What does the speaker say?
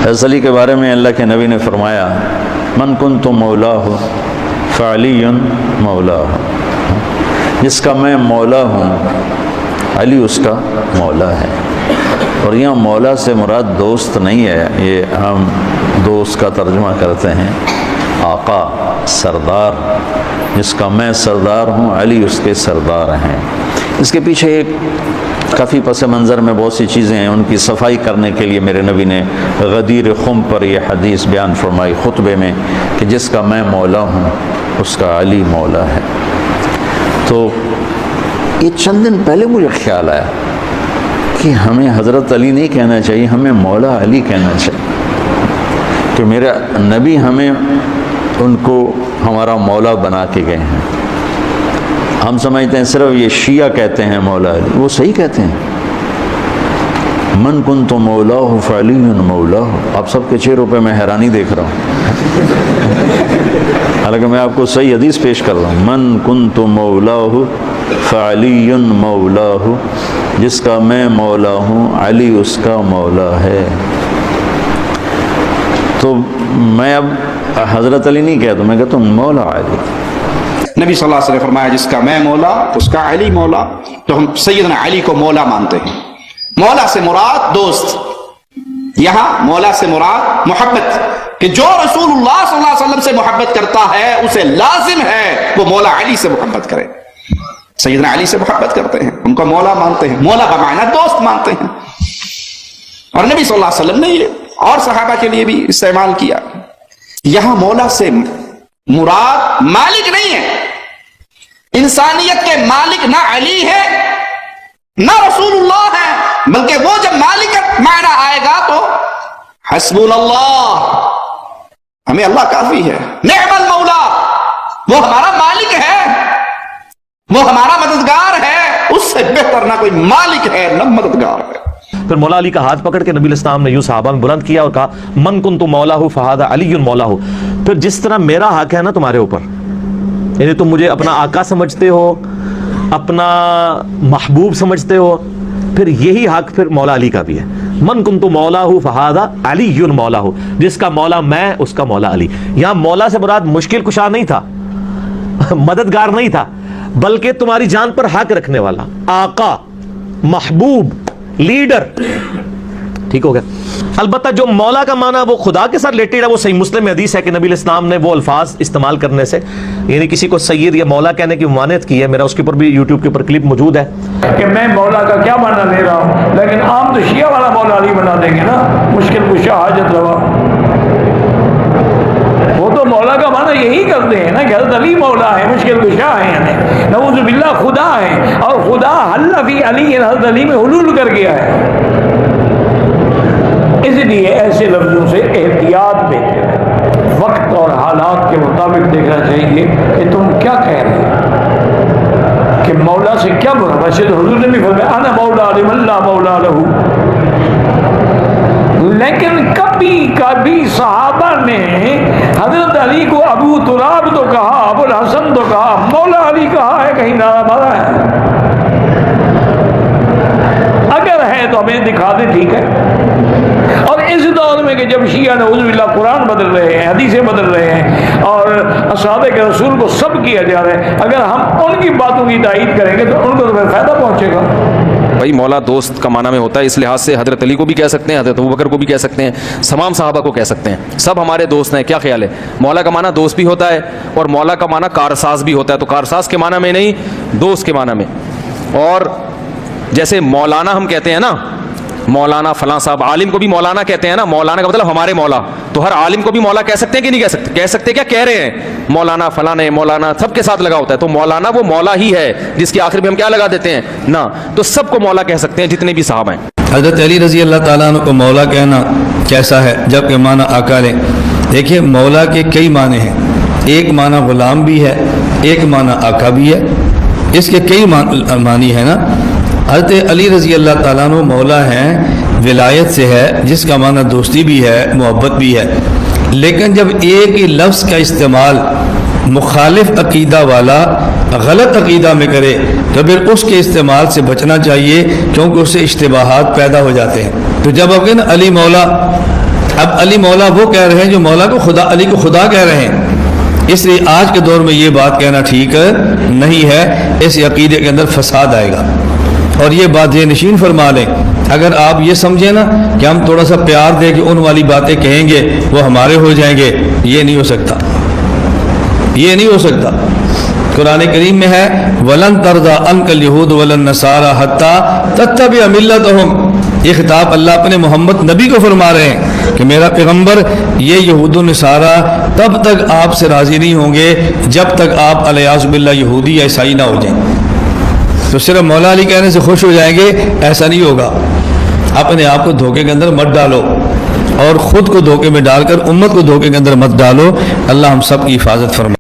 حضرت علی کے بارے میں اللہ کے نبی نے فرمایا من کنت مولاہ فعلی مولاہ، جس کا میں مولا ہوں علی اس کا مولا ہے۔ اور یہاں مولا سے مراد دوست نہیں ہے، یہ ہم دوست کا ترجمہ کرتے ہیں آقا، سردار، جس کا میں سردار ہوں علی اس کے سردار ہیں۔ اس کے پیچھے ایک کافی پس منظر میں بہت سی چیزیں ہیں، ان کی صفائی کرنے کے لیے میرے نبی نے غدیر خم پر یہ حدیث بیان فرمائی خطبے میں کہ جس کا میں مولا ہوں اس کا علی مولا ہے۔ تو یہ چند دن پہلے مجھے خیال آیا کہ ہمیں حضرت علی نہیں کہنا چاہیے، ہمیں مولا علی کہنا چاہیے، کہ میرا نبی ہمیں ان کو ہمارا مولا بنا کے گئے ہیں۔ ہم سمجھتے ہیں صرف یہ شیعہ کہتے ہیں مولا علی، وہ صحیح کہتے ہیں من کنت مولاہ فعلی مولاہ۔ آپ سب کے چہروں پہ میں حیرانی دیکھ رہا ہوں، حالانکہ میں آپ کو صحیح حدیث پیش کر رہا ہوں، من کنت مولاہ فعلی مولاہ، جس کا میں مولا ہوں علی اس کا مولا ہے۔ تو میں اب حضرت علی نہیں کہتا، میں کہتا ہوں مولا علی۔ نبی صلی اللہ علیہ وسلم نے فرمایا جس کا میں مولا اس کا علی مولا، تو ہم سیدنا علی کو مولا مانتے ہیں۔ مولا سے مراد دوست، یہاں مولا سے مراد محبت، کہ جو رسول اللہ صلی اللہ علیہ وسلم سے محبت کرتا ہے اسے لازم ہے وہ مولا علی سے محبت کرے۔ سیدنا علی سے محبت کرتے ہیں، ان کو مولا مانتے ہیں، مولا کا معنی دوست مانتے ہیں۔ اور نبی صلی اللہ علیہ وسلم نے یہ اور صحابہ کے لیے بھی استعمال کیا۔ یہاں مولا سے مراد مالک نہیں ہے، انسانیت کے مالک نہ علی ہے نہ رسول اللہ ہے، بلکہ وہ جب مالکت معنی آئے گا تو حسبنا اللہ، ہمیں اللہ کافی ہے، نعم المولا، وہ ہمارا مالک ہے، وہ ہمارا مددگار ہے، اس سے بہتر نہ کوئی مالک ہے نہ مددگار ہے۔ پھر مولا علی کا ہاتھ پکڑ کے نبی علیہ السلام نے یوں صحابہ میں بلند کیا اور کہا من کنت مولاہ فہذا علی مولاہ۔ پھر جس طرح میرا حق ہے نا تمہارے اوپر، یعنی تم مجھے اپنا آقا سمجھتے ہو، اپنا محبوب سمجھتے ہو، پھر یہی حق پھر مولا علی کا بھی ہے۔ من کنت مولاہ فہذا علی مولاہ، جس کا مولا میں اس کا مولا علی۔ یہاں مولا سے مراد مشکل کشا نہیں تھا، مددگار نہیں تھا، بلکہ تمہاری جان پر حق رکھنے والا، آقا، محبوب، لیڈر۔ ٹھیک ہو گیا۔ البتہ جو مولا کا معنی وہ خدا کے ساتھ ریلیٹڈ ہے، وہ صحیح مسلم میں حدیث ہے کہ نبی علیہ السلام نے وہ الفاظ استعمال کرنے سے، یعنی کسی کو سید یا مولا کہنے کی ممانعت کی ہے۔ میرا اس کے اوپر بھی یوٹیوب کے اوپر کلپ موجود ہے کہ میں مولا کا کیا معنی لے رہا ہوں، لیکن عام تو شیعہ والا مولا علی بنا دیں گے نا، مشکل کشا حاجت روا۔ وہ تو مولا کا معنی یہی کرتے ہیں نا کہ حضرت علی مولا ہے، مشکل کشا ہے، یعنی نعوذ باللہ خدا ہے، اور خدا حل فی علی، حضرت علی میں حلول کر گیا ہے۔ اس لیے ایسے لفظوں سے احتیاط بہتر ہے، وقت اور حالات کے مطابق دیکھنا چاہیے کہ تم کیا کہہ رہے ہو، کہ مولا سے کیا مراد۔ ویسے تو حضور نے بھی فرمایا انا مولا لمن لا مولا لہ، لیکن کبھی کبھی صحابہ نے حضرت علی کو ابو تراب تو کہا، ابو الحسن تو کہا، مولا علی کہا ہے، کہیں نعرہ مارا ہے؟ اگر ہے تو ہمیں دکھا دے، ٹھیک ہے۔ اور اس دور میں کہ جب شیعہ نعوذ باللہ قرآن بدل رہے ہیں، حدیثیں بدل رہے ہیں، اور اصحاب کے رسول کو سب کیا جا رہا ہے، اگر ہم ان کی باتوں کی تائید کریں گے تو ان کو تو پھر فائدہ پہنچے گا۔ بھائی مولا دوست کا معنی میں ہوتا ہے، اس لحاظ سے حضرت علی کو بھی کہہ سکتے ہیں، حضرت ابوبکر کو بھی کہہ سکتے ہیں، تمام صحابہ کو کہہ سکتے ہیں، سب ہمارے دوست ہیں۔ کیا خیال ہے؟ مولا کا معنی دوست بھی ہوتا ہے اور مولا کا معنی کارساز بھی ہوتا ہے، تو کارساز کے معنی میں نہیں، دوست کے معنی میں۔ اور جیسے مولانا ہم کہتے ہیں نا، مولانا فلاں صاحب، عالم کو بھی مولانا کہتے ہیں نا، مولانا کا مطلب ہمارے مولا، تو ہر عالم کو بھی مولا کہہ سکتے ہیں کہ نہیں کہہ سکتے؟ کہہ سکتے، کیا کہہ رہے ہیں؟ مولانا فلاں نے، مولانا سب کے ساتھ لگا ہوتا ہے، تو مولانا وہ مولا ہی ہے جس کے آخر میں ہم کیا لگا دیتے ہیں نا، تو سب کو مولا کہہ سکتے ہیں جتنے بھی صحابہ ہیں۔ حضرت علی رضی اللہ تعالیٰ عنہ کو مولا کہنا کیسا ہے جبکہ معنی آقا لیں؟ دیکھیے مولا کے کئی معنی ہیں، ایک معنی غلام بھی ہے، ایک معنی آقا بھی ہے، اس کے کئی معنی ہیں نا۔ حضرت علی رضی اللہ تعالیٰ عنہ مولا ہیں، ولایت سے ہے، جس کا معنی دوستی بھی ہے، محبت بھی ہے، لیکن جب ایک ہی لفظ کا استعمال مخالف عقیدہ والا غلط عقیدہ میں کرے تو پھر اس کے استعمال سے بچنا چاہیے، کیونکہ اس سے اشتباہات پیدا ہو جاتے ہیں۔ تو جب آپ کہیں نا علی مولا، اب علی مولا وہ کہہ رہے ہیں جو مولا کو خدا، علی کو خدا کہہ رہے ہیں، اس لیے آج کے دور میں یہ بات کہنا ٹھیک نہیں ہے، اس عقیدے کے اندر فساد آئے گا۔ اور یہ بات یہ نشین فرما لیں، اگر آپ یہ سمجھیں نا کہ ہم تھوڑا سا پیار دے کے ان والی باتیں کہیں گے وہ ہمارے ہو جائیں گے، یہ نہیں ہو سکتا، یہ نہیں ہو سکتا۔ قرآن کریم میں ہے وَلَن تَرْضَىٰ عَنْكَ الْيَهُودُ وَلَا النَّصَارَىٰ حَتَّىٰ تَتَّبِعَ مِلَّتَهُمْ، یہ خطاب اللہ اپنے محمد نبی کو فرما رہے ہیں کہ میرا پیغمبر یہ یہود و نصارہ تب تک آپ سے راضی نہیں ہوں گے جب تک آپ علیہ باللہ یہودی یا عیسائی نہ ہو جائیں۔ تو صرف مولا علی کہنے سے خوش ہو جائیں گے، ایسا نہیں ہوگا۔ اپنے آپ کو دھوکے کے اندر مت ڈالو اور خود کو دھوکے میں ڈال کر امت کو دھوکے کے اندر مت ڈالو۔ اللہ ہم سب کی حفاظت فرمائے۔